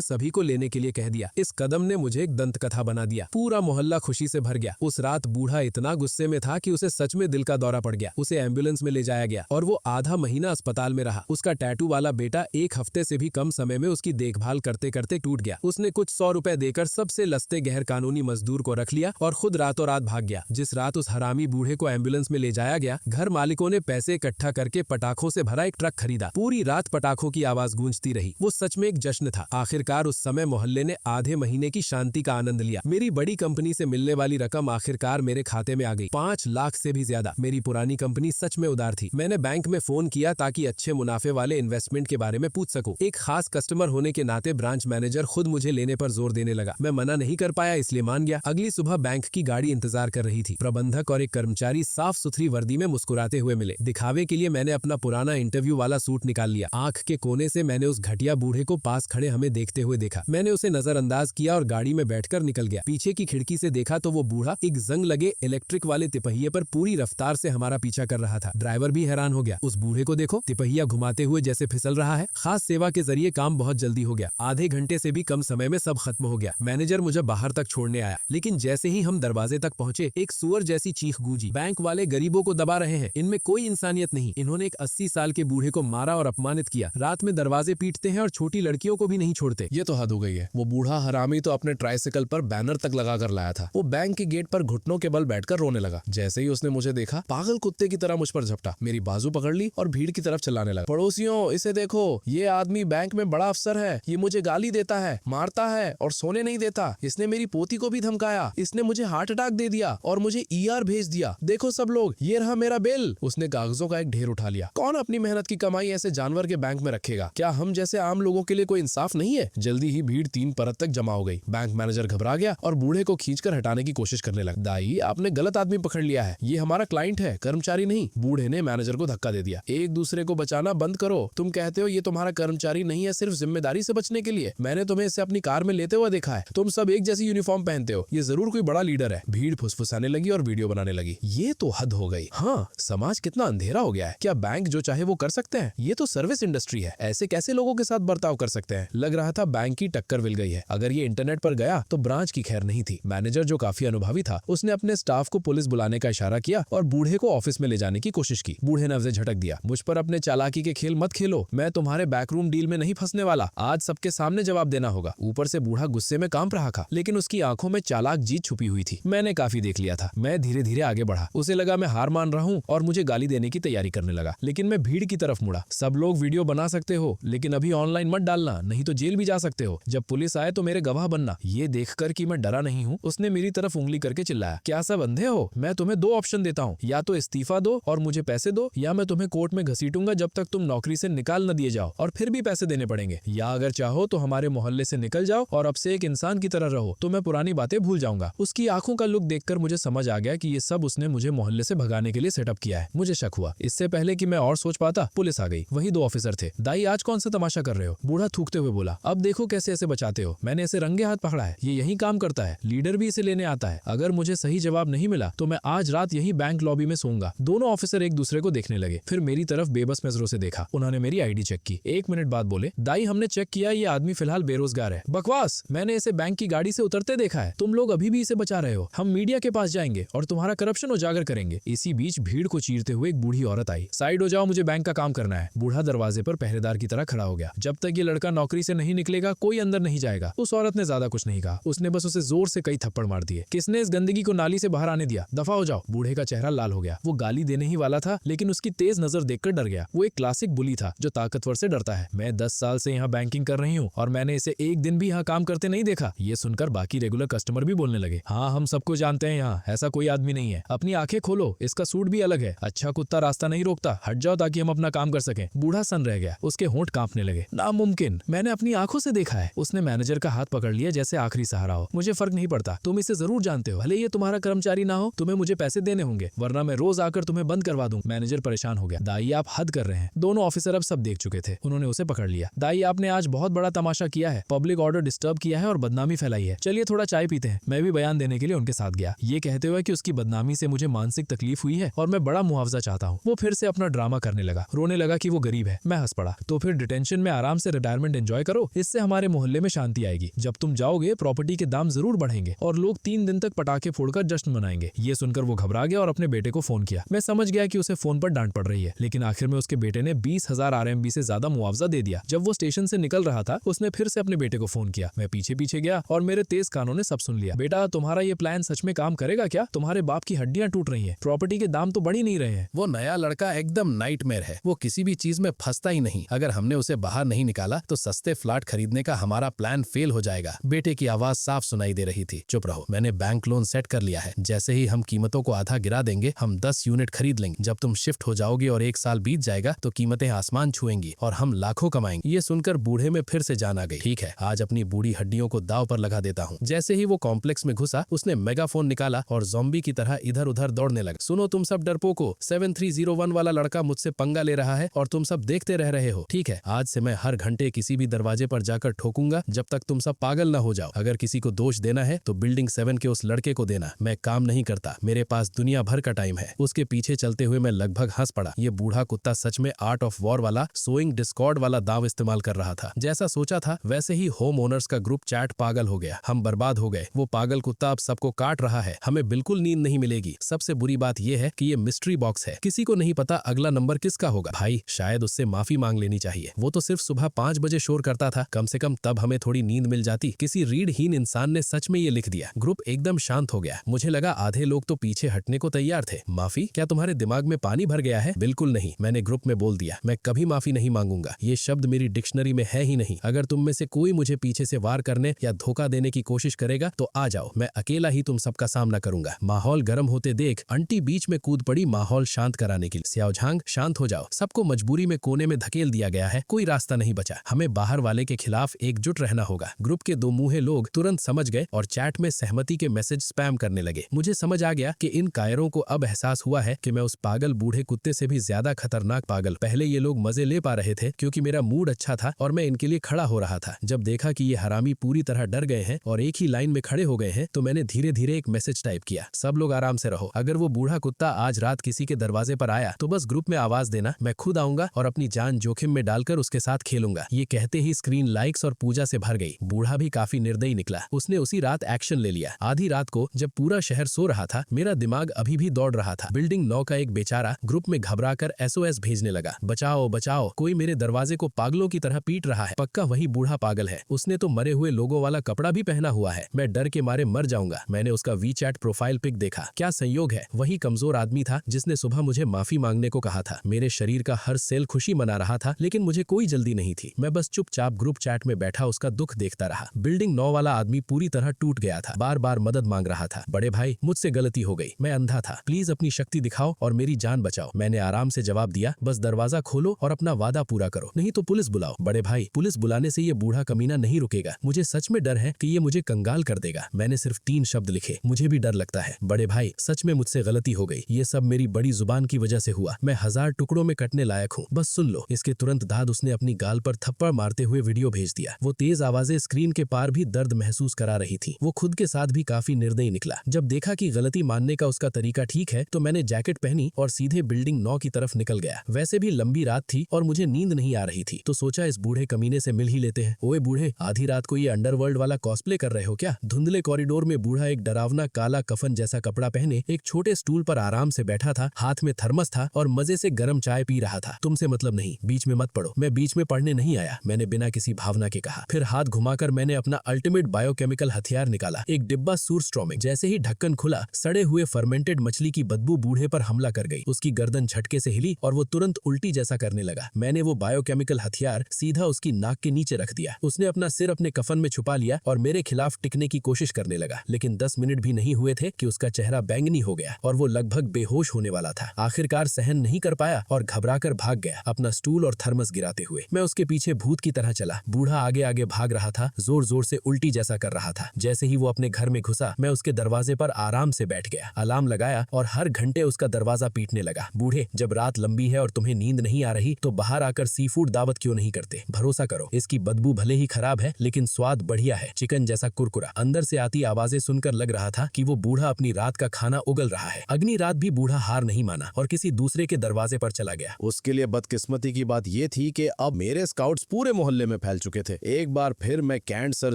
सभी को लेने के लिए कह दिया। इस कदम ने मुझे एक दंत कथा बना दिया। पूरा मोहल्ला खुशी से भर गया। उस रात बूढ़ा इतना गुस्से में था कि उसे सच में दिल का दौरा पड़ गया। उसे एम्बुलेंस में ले जाया गया और वो आधा महीना अस्पताल में रहा। उसका टैटू वाला बेटा 1 हफ्ते से भी कम समय में उसकी देखभाल करते करते टूट गया। उसने कुछ 100 रुपए देकर सबसे लसते गैर कानूनी मजदूर को रख लिया और खुद रातों रात भाग गया। जिस रात उस हरामी बूढ़े को एम्बुलेंस में ले जाया गया, घर मालिकों ने पैसे इकट्ठा करके पटाखों से भरा एक ट्रक खरीदा। पूरी रात पटाखों की आवाज गूंजती रही। वो सच में एक जश्न था। आखिरकार उस समय मोहल्ले ने आधे महीने की शांति का आनंद लिया। मेरी बड़ी कंपनी से मिलने वाली रकम आखिरकार मेरे खाते में आ गई, 5 लाख से भी ज्यादा। मेरी पुरानी कंपनी सच में उदार थी। मैंने बैंक में फोन किया ताकि अच्छे मुनाफे वाले इन्वेस्टमेंट के बारे में पूछ सकूं। एक खास कस्टमर होने के नाते ब्रांच मैनेजर खुद मुझे लेने पर जोर देने लगा। मैं मना नहीं कर पाया, इसलिए मान गया। अगली सुबह बैंक की गाड़ी इंतजार कर रही थी। प्रबंधक और एक कर्मचारी साफ सुथरी वर्दी में मुस्कुराते हुए मिले। दिखावे के लिए मैंने अपना पुराना इंटरव्यू वाला सूट निकाल लिया। आंख के कोने से मैंने उस घटिया बूढ़े को पास खड़े हमें देखते हुए देखा। मैंने उसे नजरअंदाज किया और गाड़ी में बैठकर निकल गया। पीछे की खिड़की से देखा तो वो बूढ़ा एक जंग लगे इलेक्ट्रिक वाले तिपहिये पर पूरी रफ्तार से हमारा पीछा कर रहा था। ड्राइवर भी हैरान हो गया। उस बूढ़े को देखो, तिपहिया घुमाते हुए जैसे फिसल रहा है। खास सेवा के जरिए काम बहुत जल्दी हो गया। आधे घंटे से भी कम समय में सब खत्म हो गया। मैनेजर मुझे बाहर तक छोड़ने आया, लेकिन जैसे ही हम दरवाजे तक पहुंचे, एक सुअर जैसी चीख गूंजी। बैंक वाले गरीबों को दबा रहे हैं, इनमें कोई इंसानियत नहीं। इन्होंने एक 80 साल के बूढ़े को मारा और अपमानित किया। रात में दरवाजे पीटते हैं और छोटी लड़कियों को भी नहीं छोड़ते। ये तो हद हो गई है। वो बूढ़ा हरामी तो अपने ट्राइसिकल पर बैनर तक लगा कर लाया था। वो बैंक के गेट पर घुटनों के बल बैठकर रोने लगा। जैसे ही उसने मुझे देखा, पागल कुत्ते की तरह मुझ पर झपटा, मेरी बाजू पकड़ ली और भीड़ की तरफ चलाने लगा। पड़ोसियों, इसे देखो, ये आदमी बैंक में बड़ा अफसर है। ये मुझे गाली देता है, मारता है और सोने नहीं देता। इसने मेरी पोती को भी धमकाया। इसने मुझे हार्ट अटैक दे दिया और मुझे ER भेज दिया। देखो सब लोग, ये रहा मेरा बिल। उसने कागजों का एक ढेर उठा लिया। कौन अपनी मेहनत की कमाई ऐसे जानवर के बैंक में रखेगा? क्या हम जैसे आम लोगों के लिए कोई इंसाफ नहीं है? जल्दी ही भीड़ 3 परत तक जमा हो गई। बैंक मैनेजर घबरा गया और बूढ़े को खींचकर हटाने की कोशिश करने लगा। दाई, आपने गलत आदमी पकड़ लिया है। ये हमारा क्लाइंट है, कर्मचारी नहीं। बूढ़े ने मैनेजर को धक्का दे दिया। एक दूसरे को बचाना बंद करो। तुम कहते हो ये तुम्हारा कर्मचारी नहीं है, सिर्फ जिम्मेदारी से बचने के लिए। मैंने तुम्हें इसे अपनी कार में लेते हुए देखा है। तुम सब एक जैसी यूनिफॉर्म पहनते हो। ये जरूर कोई बड़ा लीडर है। भीड़ फुसफुसाने लगी और वीडियो बनाने लगी। ये तो हद हो गई। हाँ, समाज कितना अंधेरा हो गया है। क्या बैंक जो चाहे वो कर सकते हैं? ये तो सर्विस इंडस्ट्री है। ऐसे कैसे लोगों के साथ बर्ताव कर सकते हैं? लग रहा था बैंक की टक्कर मिल गई है। अगर ये इंटरनेट पर गया तो ब्रांच की खैर नहीं थी। मैनेजर जो काफी अनुभवी था, उसने अपने स्टाफ को पुलिस बुलाने का इशारा किया और बूढ़े को ऑफिस में ले जाने की कोशिश की। बूढ़े ने उसे झटक दिया। मुझ पर अपने चालाकी के खेल मत खेलो। मैं तुम्हारे बैकरूम डील में नहीं फंसने वाला। आज सबके सामने जवाब देना होगा। ऊपर से बूढ़ा गुस्से में कांप रहा था, लेकिन उसकी आंखों में चालाक जीत छुपी हुई थी। मैंने काफी देख लिया था। मैं धीरे धीरे आगे बढ़ा। उसे लगा मैं हार मान रहा हूँ और मुझे गाली देने की तैयारी करने लगा। लेकिन मैं भीड़ की तरफ मुड़ा। सब लोग वीडियो बना सकते हो, लेकिन अभी ऑनलाइन मत डालना, नहीं तो जेल भी जा सकते हो। जब पुलिस आए तो मेरे गवाह बनना। ये देखकर कि मैं डरा नहीं हूँ, उसने मेरी तरफ उंगली करके चिल्लाया, क्या सब अंधे हो? मैं तुम्हें 2 ऑप्शन देता हूँ, या तो इस्तीफा दो और मुझे पैसे दो, या मैं तुम्हें कोर्ट में घसीटूंगा जब तक तुम नौकरी से निकाल न दिए जाओ, और फिर भी पैसे देने पड़ेंगे। या अगर चाहो तो हमारे मोहल्ले से निकल जाओ और अब से एक इंसान की तरह रहो, तो मैं पुरानी बातें भूल जाऊंगा। उसकी आंखों का लुक देखकर मुझे समझ आ गया कि ये सब उसने मुझे मोहल्ले से भगाने के लिए सेटअप किया है। मुझे शक हुआ। इससे पहले कि मैं और सोच पाता, पुलिस आ गई। वही 2 ऑफिसर थे। दाई, आज कौन सा तमाशा कर रहे हो? बूढ़ा थूकते हुए बोला। अब देखो कैसे ऐसे बचाते हो। मैंने इसे रंगे हाथ पकड़ा है। ये यही काम करता है। लीडर भी इसे लेने आता है। अगर मुझे सही जवाब नहीं मिला तो मैं आज रात यही बैंक लॉबी में सोऊंगा। दोनों ऑफिसर एक दूसरे को देखने लगे, फिर मेरी तरफ बेबस नजरों से देखा। उन्होंने मेरी आईडी चेक की। 1 मिनट बाद बोले, दाई, हमने चेक किया, ये आदमी फिलहाल बेरोजगार है। बकवास, मैंने इसे बैंक की गाड़ी से उतरते देखा है। तुम लोग अभी भी इसे बचा रहे हो। हम मीडिया के पास जाएंगे और तुम्हारा करप्शन उजागर करेंगे। इसी बीच भीड़ को चीरते हुए एक बूढ़ी औरत आई। साइड हो जाओ, मुझे बैंक का काम करना है। बूढ़ा दरवाजे पर पहरेदार की तरह खड़ा हो गया। जब तक ये लड़का नौकरी से नहीं निकलेगा कोई अंदर नहीं जाएगा। उस औरत ने ज्यादा कुछ नहीं कहा। उसने बस उसे जोर से कई थप्पड़ मार दिए। किसने इस गंदगी को नाली से बाहर आने दिया? दफा हो जाओ। बूढ़े का चेहरा लाल हो गया। वो गाली देने ही वाला था, लेकिन उसकी तेज नजर देखकर डर गया। वो एक क्लासिक बुली था जो ताकतवर से डरता है। मैं 10 साल से यहाँ बैंकिंग कर रही हूँ और मैंने इसे एक दिन भी यहाँ काम करते नहीं देखा। ये सुनकर बाकी रेगुलर कस्टमर भी बोलने लगे, हाँ, हम सबको जानते हैं, यहाँ ऐसा कोई आदमी नहीं है। अपनी आंखें खोलो, इसका सूट भी अलग है। अच्छा कुत्ता रास्ता नहीं रोकता। हट जाओ ताकि हम अपना काम कर सकें। बूढ़ा सन रह गया। उसके होंठ कांपने लगे। नामुमकिन, मैंने अपनी आंखों से देखा है। उसने मैनेजर का हाथ पकड़ लिया जैसे आखिरी सहारा हो। मुझे फर्क नहीं पड़ता, तुम इसे जरूर जानते हो। भले ये तुम्हारा कर्मचारी ना हो, तुम्हें मुझे पैसे देने होंगे, वरना मैं रोज आकर तुम्हें बंद करवा दूं। मैनेजर परेशान हो गया। दाई, आप हद कर रहे हैं। दोनों ऑफिसर अब सब देख चुके थे। उन्होंने उसे पकड़ लिया। दाई, आपने आज बहुत बड़ा तमाशा किया है। पब्लिक ऑर्डर डिस्टर्ब किया है और बदनामी फैलाई है। चलिए थोड़ा चाय पीते हैं। मैं भी बयान देने के लिए उनके साथ गया, ये कहते हुए कि उसकी बदनामी से मुझे मानसिक तकलीफ हुई है और मैं बड़ा मुआवजा चाहता हूँ। वो फिर से अपना ड्रामा करने लगा, रोने लगा कि वो गरीब है। मैं हंस पड़ा। तो फिर डिटेंशन में आराम से रिटायरमेंट एंजॉय करो, इससे हमारे मोहल्ले में शांति आएगी। जब तुम जाओगे प्रॉपर्टी के दाम जरूर बढ़ेंगे और लोग 3 दिन तक पटाखे फोड़कर जश्न मनाएंगे। ये सुनकर वो घबरा गया और अपने बेटे को फोन किया। मैं समझ गया कि उसे फोन पर डांट पड़ रही है, लेकिन आखिर में उसके बेटे ने 20,000 RMB से ज्यादा मुआवजा दे दिया। जब वो स्टेशन से निकल रहा था उसने फिर से अपने बेटे को फोन किया। मैं पीछे पीछे गया और मेरे तेज कानों ने सब सुन लिया। बेटा, तुम्हारा ये प्लान सच में काम करेगा क्या? तुम्हारे बाप की हड्डियां टूट रही हैं, प्रॉपर्टी के दाम तो बढ़ ही नहीं रहे हैं। वो नया लड़का एकदम नाइटमेयर है, वो किसी भी चीज में फंसता ही नहीं। अगर हमने उसे बाहर नहीं निकाला तो सस्ते फ्लैट खरीदने का हमारा प्लान फेल हो जाएगा। बेटे की आवाज साफ सुनाई दे रही थी। चुप रहो, मैंने बैंक लोन सेट कर लिया है। जैसे ही हम कीमतों को आधा गिरा देंगे, हम 10 यूनिट खरीद लेंगे। जब तुम शिफ्ट हो जाओगे और 1 साल बीत जाएगा तो कीमतें आसमान छुएंगी और हम लाखों कमाएंगे। ये सुनकर बूढ़े में फिर से जान आ गई। ठीक है, आज अपनी बूढ़ी हड्डियों को दाव पर लगा देता हूँ। जैसे ही वो कॉम्प्लेक्स में घुसा उसने मेगाफोन निकाला और ज़ॉम्बी की तरह इधर उधर दौड़ने लगा। सुनो तुम सब डरपोको, 7301 वाला लड़का मुझसे पंगा ले रहा है और तुम सब देखते रह रहे हो। ठीक है, आज से मैं हर घंटे किसी भी दरवाजे पर जाकर ठोकूंगा जब तक तुम सब पागल न हो जाओ। अगर किसी को दोष देना है तो बिल्डिंग 7 के उस लड़के को देना। मैं काम नहीं करता, मेरे पास दुनिया भर का टाइम है। उसके पीछे चलते हुए मैं लगभग हंस पड़ा। ये बूढ़ा कुत्ता सच में आर्ट ऑफ वॉर वाला सोइंग डिस्कॉर्ड वाला दाव इस्तेमाल कर रहा था। जैसा सोचा था वैसे ही होम ओनर्स का ग्रुप चैट पागल हो गया। हम बर्बाद हो गए। वो पागल कुत्ता अब सबको काट रहा है। हमें बिल्कुल नींद नहीं मिलेगी। सबसे बुरी बात यह है कि ये मिस्ट्री बॉक्स है, किसी को नहीं पता अगला नंबर किसका होगा। भाई, शायद उससे माफी मांग लेनी चाहिए। वो तो सिर्फ सुबह 5 बजे शोर करता था, कम से कम तब हमें थोड़ी नींद मिल जाती। किसी रीढ़हीन इंसान ने सच में ये लिख दिया। ग्रुप एकदम शांत हो गया। मुझे लगा आधे लोग तो पीछे हटने को तैयार थे। माफी? क्या तुम्हारे दिमाग में पानी भर गया है? बिल्कुल नहीं, मैंने ग्रुप में बोल दिया। मैं कभी माफी नहीं मांगूंगा। ये शब्द मेरी डिक्शनरी में है ही नहीं। अगर तुम में से कोई मुझे पीछे से वार करने या धोखा देने की कोशिश करेगा तो आ जाओ, मैं अकेला ही तुम सबका सामना करूंगा। माहौल गर्म होते देख आंटी बीच में कूद पड़ी माहौल शांत कराने के लिए। स्याओझांग, शांत हो जाओ। सबको मजबूरी में कोने में धकेल दिया गया है, कोई रास्ता नहीं बचा। हमें बाहर वाले के खिलाफ एकजुट रहना होगा। ग्रुप के 2 मुंहे लोग तुरंत समझ गए और चैट में सहमति के मैसेज स्पैम करने लगे। मुझे समझ आ गया कि इन कायरों को अब एहसास हुआ है कि मैं उस पागल बूढ़े कुत्ते से भी ज्यादा खतरनाक पागल। पहले ये लोग मजे ले पा रहे थे क्योंकि मेरा मूड अच्छा था और मैं इनके लिए खड़ा हो रहा था। जब देखा कि ये हरामी पूरी तरह डर गए हैं और एक ही लाइन में खड़े हो गए हैं तो मैंने धीरे धीरे एक मैसेज टाइप किया। सब लोग आराम से रहो। अगर वो बूढ़ा कुत्ता आज रात किसी के दरवाजे पर आया तो बस ग्रुप में आवाज देना। मैं खुद आऊंगा और अपनी जान जोखिम में डालकर उसके साथ खेलूंगा। ये कहते ही स्क्रीन लाइक्स और पूजा से भर गई। बूढ़ा भी काफी निर्दयी निकला। उसने उसी रात एक्शन ले लिया। आधी रात को जब पूरा शहर सो रहा था, मेरा दिमाग अभी भी दौड़ रहा था। बिल्डिंग 9 का एक बेचारा ग्रुप में घबराकर SOS भेजने लगा। बचाओ बचाओ, कोई मेरे दरवाजे को पागलों की तरह पीट रहा है। पक्का वही बूढ़ा पागल है। उसने तो मरे हुए लोगों वाला कपड़ा भी पहना हुआ है। मैं डर के मारे मर जाऊंगा। मैंने उसका WeChat प्रोफाइल पिक देखा। क्या संयोग है, वही कमजोर आदमी था जिसने सुबह मुझे माफी मांगने को कहा था। मेरे शरीर का हर सेल खुशी मना रहा था, लेकिन मुझे कोई जल्दी नहीं थी। मैं बस चुपचाप ग्रुप चैट में बैठा उसका दुख देखता रहा। बिल्डिंग 9 वाला आदमी पूरी तरह टूट गया था। बार बार मदद मांग रहा था। बड़े भाई, मुझसे गलती हो गई, मैं अंधा था, प्लीज अपनी शक्ति दिखाओ और मेरी जान बचाओ। मैंने आराम से जवाब दिया, बस दरवाजा खोलो और अपना वादा पूरा करो, नहीं तो पुलिस बुलाओ। बड़े भाई, पुलिस बुलाने से ये बूढ़ा कमीना नहीं रुकेगा। मुझे सच में डर है कि ये मुझे कंगाल कर देगा। मैंने सिर्फ 3 शब्द लिखे, मुझे भी डर लगता है। बड़े भाई, सच में मुझसे गलती हो गई। ये सब मेरी बड़ी जुबान की वजह से हुआ। मैं 1000 टुकड़ों में कटने लायक हूँ, बस सुन लो। इसके तुरंत बाद उसने अपनी गाल पर थप्पड़ मारते हुए वीडियो भेज दिया। वो तेज आवाजें स्क्रीन के पार भी दर्द महसूस करा रही थी। वो खुद के साथ भी काफी निर्दयी निकला। जब देखा कि गलती मानने का उसका तरीका ठीक है तो मैंने जैकेट पहनी और सीधे बिल्डिंग 9 की तरफ निकल गया। वैसे भी लंबी रात थी और मुझे नींद नहीं आ रही थी, तो सोचा इस बूढ़े कमीने से मिल ही लेते हैं। ओए बूढ़े, आधी रात को ये अंडरवर्ल्ड वाला कॉस्प्ले कर रहे हो क्या? धुंधले कॉरिडोर में बूढ़ा एक डरावना काला कफन जैसा कपड़ा पहने एक छोटे स्टूल पर आराम से बैठा था। हाथ में थर्मस था और मजे से गर्म चाय पी रहा था। तुमसे मतलब नहीं, बीच में मत पड़ो। मैं बीच में पढ़ने नहीं आया, मैंने बिना किसी भावना के कहा। फिर हाथ घुमाकर मैंने अपना अल्टीमेट बायोकेमिकल हथियार निकाला, एक डिब्बा सूरस्ट्रोमिक। जैसे ही ढक्कन खुला, सड़े हुए फर्मेंटेड मछली की बदबू बूढ़े पर हमला कर गई। उसकी गर्दन झटके से हिली और वो तुरंत उल्टी जैसा करने लगा। मैंने वो बायोकेमिकल हथियार सीधा उसकी नाक के नीचे रख दिया। उसने अपना सिर अपने कफन में छुपा लिया और मेरे खिलाफ टिकने की कोशिश करने लगा। लेकिन 10 मिनट भी नहीं हुए थे कि उसका चेहरा बैंगनी हो गया और वो लगभग बेहोश होने वाला था। आखिरकार सहन नहीं कर पाया और घबराकर भाग गया, अपना स्टूल और थर्मस गिराते हुए। मैं उसके पीछे भूत की तरह चला। बूढ़ा आगे आगे भाग रहा था, जोर जोर से उल्टी जैसा कर रहा था। जैसे ही वो अपने घर में घुसा, मैं उसके दरवाजे पर आराम से बैठ गया, अलार्म लगाया और हर घंटे उसका दरवाजा पीटने लगा। बूढ़े, जब रात लंबी है और तुम्हें नींद नहीं आ रही तो बाहर आकर सी फूड दावत क्यों नहीं करते? भरोसा करो, इसकी बदबू भले ही खराब है लेकिन स्वाद बढ़िया है, चिकन जैसा कुरकुरा। अंदर से आती आवाजें सुनकर लग रहा था कि वो बूढ़ा अपनी रात का खाना उगल रहा है। अगली रात भी बूढ़ा हार नहीं माना और किसी दूसरे के दरवाजे पर चला गया। उसके लिए बदकिस्मती की बात ये थी नवाजी के अब मेरे स्काउट्स पूरे मोहल्ले में फैल चुके थे। एक बार फिर मैं कैंट सर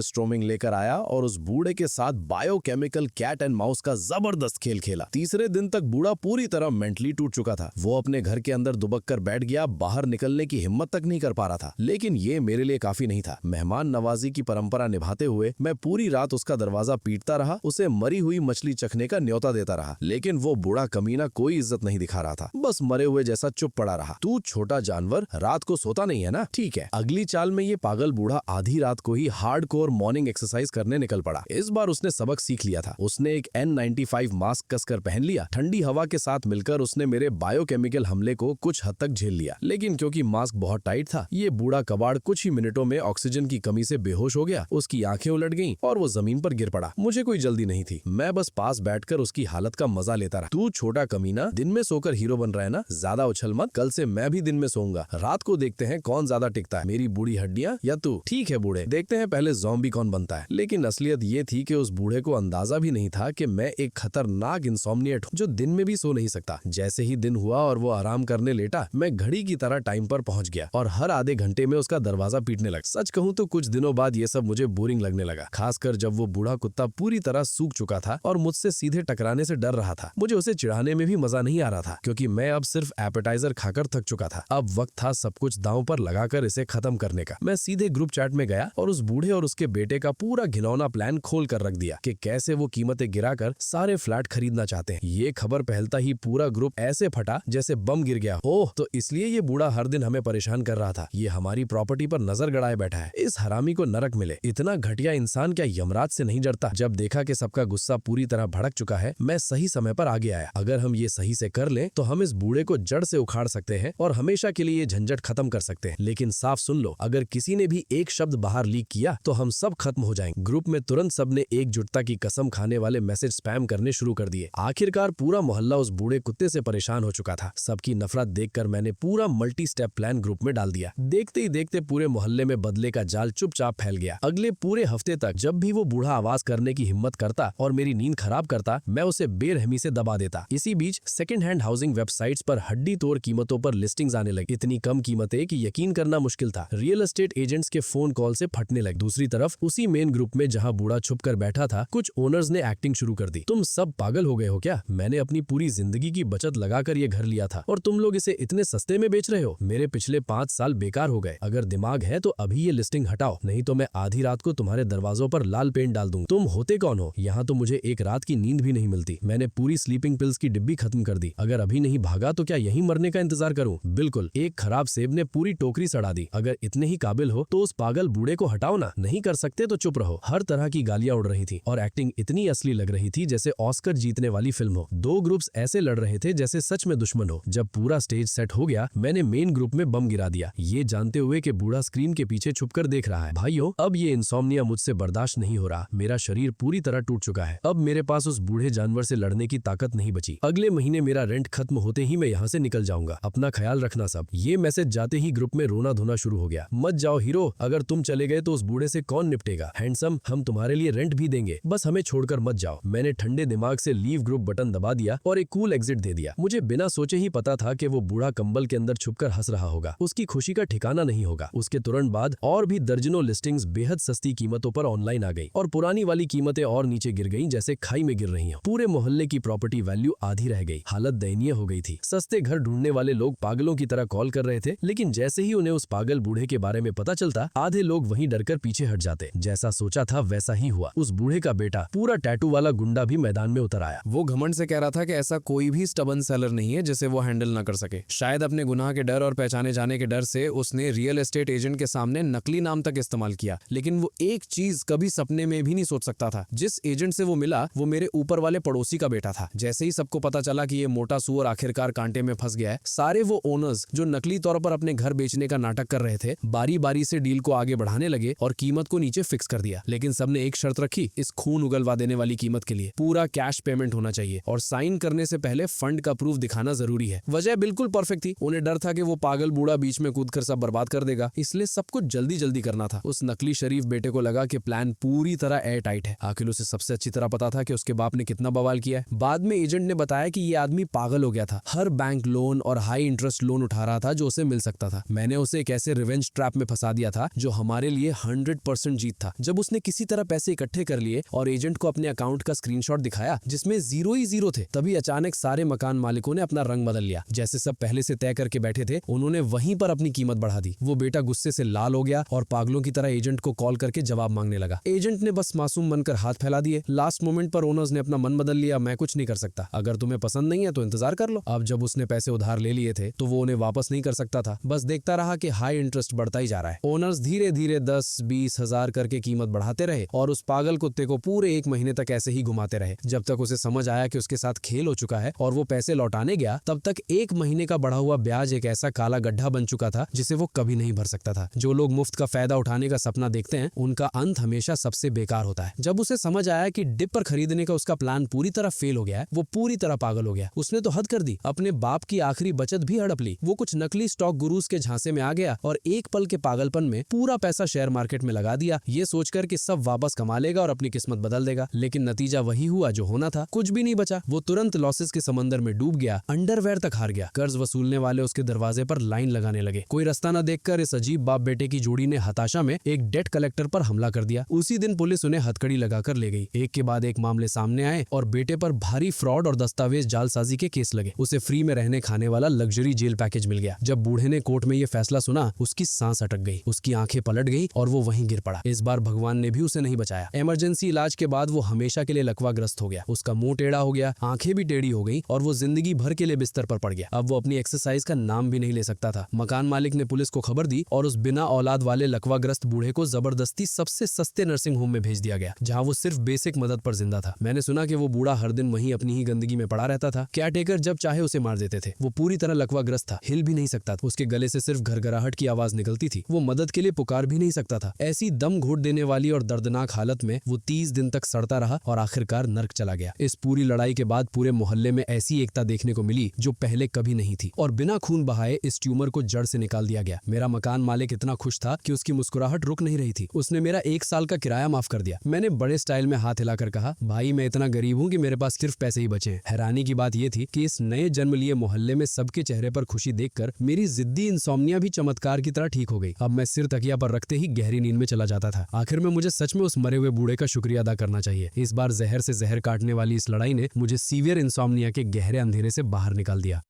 स्ट्रोमिंग लेकर आया और उस बूढ़े के साथ बायोकेमिकल कैट एंड माउस का जबरदस्त खेल खेला। तीसरे दिन तक बूढ़ा पूरी तरह मेंटली टूट चुका था। वो अपने घर के अंदर दुबक कर बैठ गया, बाहर निकलने की हिम्मत तक नहीं कर पा रहा था। लेकिन ये मेरे लिए काफी नहीं था। मेहमान नवाजी की परंपरा निभाते हुए मैं पूरी रात उसका दरवाजा पीटता रहा, उसे मरी हुई मछली चखने का न्योता देता रहा, लेकिन वो बूढ़ा कमीना कोई इज्जत नहीं दिखा रहा था, बस मरे हुए जैसा चुप पड़ा रहा। तू छोटा जानवर रात को सोता नहीं है ना, ठीक है। अगली चाल में ये पागल बूढ़ा आधी रात को ही हार्डकोर मॉर्निंग एक्सरसाइज करने निकल पड़ा। इस बार उसने सबक सीख लिया था। उसने एक N95 मास्क कसकर पहन लिया। ठंडी हवा के साथ मिलकर उसने मेरे बायोकेमिकल हमले को कुछ हद तक झेल लिया, लेकिन क्योंकि मास्क बहुत टाइट था, ये बूढ़ा कबाड़ कुछ ही मिनटों में ऑक्सीजन की कमी से बेहोश हो गया। उसकी आंखें उलट गईं और वो जमीन पर गिर पड़ा। मुझे कोई जल्दी नहीं थी, मैं बस पास बैठकर उसकी हालत का मजा लेता रहा। तू छोटा कमीना दिन में सोकर हीरो बन रहा है ना, ज्यादा उछल मत, कल से मैं भी दिन में सोऊंगा। रात को देखते हैं कौन ज्यादा टिकता है, मेरी बूढ़ी हड्डियां या तू। ठीक है बूढ़े, देखते हैं पहले ज़ॉम्बी कौन बनता है। लेकिन असलियत ये थी कि उस बूढ़े को अंदाजा भी नहीं था कि मैं एक खतरनाक इंसोम्निएट हूँ जो दिन में भी सो नहीं सकता। जैसे ही दिन हुआ और वो आराम करने लेटा, मैं घड़ी की तरह टाइम पर पहुंच गया और हर आधे घंटे में उसका दरवाजा पीटने लगा। सच कहूँ तो कुछ दिनों बाद ये सब मुझे बोरिंग लगने लगा, खासकर जब वो बूढ़ा कुत्ता पूरी तरह सूख चुका था और मुझसे सीधे टकराने से डर रहा था। मुझे उसे चिढ़ाने में भी मजा नहीं आ रहा था, क्योंकि मैं अब सिर्फ एपेटाइजर खाकर थक चुका था। अब वक्त था सब कुछ दांव पर लगाकर इसे खत्म करने का। मैं सीधे ग्रुप चैट में गया और उस बूढ़े और उसके बेटे का पूरा घिनौना प्लान खोल कर रख दिया कि कैसे वो कीमतें गिराकर सारे फ्लैट खरीदना चाहते हैं। ये खबर फैलता ही पूरा ग्रुप ऐसे फटा जैसे बम गिर गया। ओह, तो इसलिए ये बूढ़ा हर दिन हमें परेशान कर रहा था। ये हमारी प्रॉपर्टी पर नजर गड़ाए बैठा है। इस हरामी को नरक मिले। इतना घटिया इंसान क्या यमराज से नहीं डरता? जब देखा कि सबका गुस्सा पूरी तरह भड़क चुका है, मैं सही समय पर आगे आया। अगर हम ये सही से कर लें तो हम इस बूढ़े को जड़ से उखाड़ सकते हैं और हमेशा के लिए ये झंझट खत्म कर सकते हैं। लेकिन साफ सुन लो, अगर किसी ने भी एक शब्द बाहर लीक किया तो हम सब खत्म हो जाएंगे। ग्रुप में तुरंत सबने एकजुटता की कसम खाने वाले मैसेज स्पैम करने शुरू कर दिए। आखिरकार पूरा मोहल्ला उस बूढ़े कुत्ते से परेशान हो चुका था। सबकी नफरत देखकर मैंने पूरा मल्टी स्टेप प्लान ग्रुप में डाल दिया। देखते ही देखते पूरे मोहल्ले में बदले का जाल चुपचाप फैल गया। अगले पूरे हफ्ते तक जब भी वो बूढ़ा आवाज करने की हिम्मत करता और मेरी नींद खराब करता, मैं उसे बेरहमी से दबा देता। इसी बीच सेकंड हैंड हाउसिंग वेबसाइट्स पर हड्डी तोड़ कीमतों पर लिस्टिंग्स आने लगी। इतनी कम कीमतें कि यकीन करना मुश्किल था। रियल एस्टेट एजेंट्स के फोन कॉल से फटने लगे। दूसरी तरफ उसी मेन ग्रुप में जहां बूढ़ा छुप कर बैठा था, कुछ ओनर्स ने एक्टिंग शुरू कर दी। तुम सब पागल हो गए हो क्या? मैंने अपनी पूरी जिंदगी की बचत लगाकर ये घर लिया था और तुम लोग इसे इतने सस्ते में बेच रहे हो। मेरे पिछले 5 साल बेकार हो गए। अगर दिमाग है तो अभी ये लिस्टिंग हटाओ, नहीं तो मैं आधी रात को तुम्हारे दरवाजों पर लाल पेंट डाल दूंगा। तुम होते कौन हो? यहाँ तो मुझे एक रात की नींद भी नहीं मिलती। मैंने पूरी स्लीपिंग पिल्स की डिब्बी खत्म कर दी। अगर अभी नहीं भागा तो क्या यहीं मरने का इंतजार करूं? बिल्कुल, एक खराब सेब ने पूरी टोकरी सड़ा दी। अगर इतने ही काबिल हो तो उस पागल बूढ़े को हटाओ ना। नहीं कर सकते तो चुप रहो। हर तरह की गालियां उड़ रही थी और एक्टिंग इतनी असली लग रही थी जैसे ऑस्कर जीतने वाली फिल्म हो। 2 ग्रुप्स ऐसे लड़ रहे थे जैसे सच में दुश्मन हो। जब पूरा स्टेज सेट हो गया, मैंने मेन ग्रुप में बम गिरा दिया, ये जानते हुए कि बूढ़ा स्क्रीन के पीछे छुपकर देख रहा है। भाइयों, अब ये इंसोम्निया मुझसे बर्दाश्त नहीं हो रहा। मेरा शरीर पूरी तरह टूट चुका है। अब मेरे पास उस बूढ़े जानवर से लड़ने की ताकत नहीं बची। अगले महीने मेरा रेंट खत्म होते ही मैं यहाँ से निकल जाऊंगा। अपना ख्याल रखना सब। ये मैसेज जाते ही ग्रुप में रोना धोना शुरू हो गया। मत जाओ हीरो, अगर तुम चले गए तो उस बूढ़े से कौन निपटेगा? हैंडसम, हम तुम्हारे लिए रेंट भी देंगे, बस हमें छोड़कर मत जाओ। मैंने ठंडे दिमाग से लीव ग्रुप बटन दबा दिया और एक कूल एग्जिट दे दिया। मुझे बिना सोचे ही पता था कि वो बूढ़ा कंबल के अंदर छुपकर हंस रहा होगा। उसकी खुशी का ठिकाना नहीं होगा। उसके तुरंत बाद और भी दर्जनों लिस्टिंग्स बेहद सस्ती कीमतों पर ऑनलाइन आ गई और पुरानी वाली कीमतें और नीचे गिर गईं जैसे खाई में गिर रही हैं। पूरे मोहल्ले की प्रॉपर्टी वैल्यू आधी रह गई। हालत दयनीय हो गई थी। सस्ते घर ढूंढने वाले लोग पागलों की तरह कॉल कर रहे थे, लेकिन जैसे ही उन्हें उस पागल बूढ़े के बारे में पता चलता, आधे लोग वहीं डरकर पीछे हट जाते। जैसा सोचा था वैसा ही हुआ। उस बूढ़े का बेटा, पूरा टैटू वाला गुंडा भी मैदान में उतर आया। वो घमंड से कह रहा था कि ऐसा कोई भी स्टबन सेलर नहीं है जिसे वो हैंडल न कर सके। शायद अपने गुनाह के डर और पहचाने जाने के डर से उसने रियल एस्टेट एजेंट के सामने नकली नाम तक इस्तेमाल किया। लेकिन वो एक चीज कभी सपने में भी नहीं सोच सकता था, जिस एजेंट से वो मिला वो मेरे ऊपर वाले पड़ोसी का बेटा था। जैसे ही सबको पता चला कि ये मोटा सुअर आखिरकार कांटे में फंस गया है, सारे वो ओनर्स जो नकली तौर पर अपने घर बेचने का नाटक कर रहे थे, बारी बारी से डील को आगे बढ़ाने लगे और कीमत को नीचे फिक्स कर दिया। लेकिन सबने एक शर्त रखी, इस खून उगलवा देने वाली कीमत के लिए पूरा कैश पेमेंट होना चाहिए और साइन करने से पहले फंड का प्रूफ दिखाना जरूरी है। वजह बिल्कुल परफेक्ट थी। उन्हें डर था कि वो पागल बूढ़ा बीच में कूदकर सब बर्बाद कर देगा, इसलिए सब कुछ जल्दी जल्दी करना था। उस नकली शरीफ बेटे को लगा कि प्लान पूरी तरह एयर टाइट है। आखिर उसे सबसे अच्छी तरह पता था कि उसके बाप ने कितना बवाल किया है। बाद में एजेंट ने बताया कि ये आदमी पागल हो गया था। हर बैंक लोन और हाई इंटरेस्ट लोन उठा रहा था जो उसे मिल सकता चाहता था। मैंने उसे एक ऐसे रिवेंज ट्रैप में फंसा दिया था जो हमारे लिए 100% जीत था। जब उसने किसी तरह पैसे इकट्ठे कर लिए और एजेंट को अपने अकाउंट का स्क्रीनशॉट दिखाया जिसमें 0 ही 0 थे, तभी अचानक सारे मकान मालिकों ने अपना रंग बदल लिया। जैसे सब पहले से तय करके बैठे थे, उन्होंने वहीं पर अपनी कीमत बढ़ा दी। वो बेटा गुस्से से लाल हो गया और पागलों की तरह एजेंट को कॉल करके जवाब मांगने लगा। एजेंट ने बस मासूम बनकर हाथ फैला दिए। लास्ट मोमेंट पर ओनर्स ने अपना मन बदल लिया। मैं कुछ नहीं कर सकता, अगर तुम्हें पसंद नहीं है तो इंतजार कर लो। अब जब उसने पैसे उधार ले लिए थे तो वो उन्हें वापस नहीं कर सकता था, बस देखता रहा कि हाई इंटरेस्ट बढ़ता ही जा रहा है। ओनर्स धीरे धीरे 10-20 हजार करके कीमत बढ़ाते रहे और उस पागल कुत्ते को पूरे 1 महीने तक ऐसे ही घुमाते रहे। जब तक उसे समझ आया कि उसके साथ खेल हो चुका है और वो पैसे लौटाने गया, तब तक 1 महीने का बढ़ा हुआ ब्याज एक ऐसा काला गड्ढा बन चुका था जिसे वो कभी नहीं भर सकता था। जो लोग मुफ्त का फायदा उठाने का सपना देखते हैं, उनका अंत हमेशा सबसे बेकार होता है। जब उसे समझ आया कि डिप पर खरीदने का उसका प्लान पूरी तरह फेल हो गया है, वो पूरी तरह पागल हो गया। उसने तो हद कर दी, अपने बाप की आखिरी बचत भी हड़प ली। वो कुछ नकली स्टॉक गुरुज के झांसे में आ गया और एक पल के पागलपन में पूरा पैसा शेयर मार्केट में लगा दिया, ये सोचकर कि सब वापस कमा लेगा और अपनी किस्मत बदल देगा। लेकिन नतीजा वही हुआ जो होना था, कुछ भी नहीं बचा। वो तुरंत लॉसेस के समंदर में डूब गया, अंडरवेयर तक हार गया। कर्ज वसूलने वाले उसके दरवाजे पर लाइन लगाने लगे। कोई रास्ता न देखकर इस अजीब बाप बेटे की जोड़ी ने हताशा में एक डेट कलेक्टर पर हमला कर दिया। उसी दिन पुलिस उन्हें हथकड़ी लगाकर ले गई। एक के बाद एक मामले सामने आए और बेटे पर भारी फ्रॉड और दस्तावेज जालसाजी के केस लगे। उसे फ्री में रहने खाने वाला लग्जरी जेल पैकेज मिल गया। जब बूढ़े ने कोर्ट में ये फैसला सुना, उसकी सांस अटक गई, उसकी आंखें पलट गई और वो वहीं गिर पड़ा। इस बार भगवान ने भी उसे नहीं बचाया। इमरजेंसी इलाज के बाद वो हमेशा के लिए लकवाग्रस्त हो गया। उसका मुंह टेढ़ा हो गया, आंखें भी टेढ़ी हो गई और वो जिंदगी भर के लिए बिस्तर पर पड़ गया। अब वो अपनी एक्सरसाइज का नाम भी नहीं ले सकता था। मकान मालिक ने पुलिस को खबर दी और उस बिना औलाद वाले लकवाग्रस्त बूढ़े को जबरदस्ती सबसे सस्ते नर्सिंग होम में भेज दिया गया, जहाँ वो सिर्फ बेसिक मदद पर जिंदा था। मैंने सुना कि वो बूढ़ा हर दिन वहीं अपनी ही गंदगी में पड़ा रहता था। केयरटेकर जब चाहे उसे मार देते थे। वो पूरी तरह लकवाग्रस्त था, हिल भी नहीं सकता था। उसके गले से सिर्फ घरघराहट की आवाज निकलती थी। वो मदद के लिए पुकार भी नहीं सकता था। ऐसी दम घोट देने वाली और दर्दनाक हालत में वो 30 दिन तक सड़ता रहा और आखिरकार नर्क चला गया। इस पूरी लड़ाई के बाद पूरे मोहल्ले में ऐसी एकता देखने को मिली जो पहले कभी नहीं थी और बिना खून बहाए इस ट्यूमर को जड़ से निकाल दिया गया। मेरा मकान मालिक इतना खुश था कि उसकी मुस्कुराहट रुक नहीं रही थी। उसने मेरा 1 साल का किराया माफ कर दिया। मैंने बड़े स्टाइल में हाथ हिलाकर कहा, भाई मैं इतना गरीब हूँ कि मेरे पास सिर्फ पैसे ही बचे हैं। हैरानी की बात यह थी कि इस नए जन्म लिए मोहल्ले में सबके चेहरे पर खुशी देखकर मेरी जिद्दी इंसोम्निया भी चमत्कार की तरह ठीक हो गई। अब मैं सिर तकिया पर रखते ही गहरी नींद में चला जाता था। आखिर में मुझे सच में उस मरे हुए बूढ़े का शुक्रिया अदा करना चाहिए। इस बार जहर से जहर काटने वाली इस लड़ाई ने मुझे सीवियर इंसोम्निया के गहरे अंधेरे से बाहर निकाल दिया।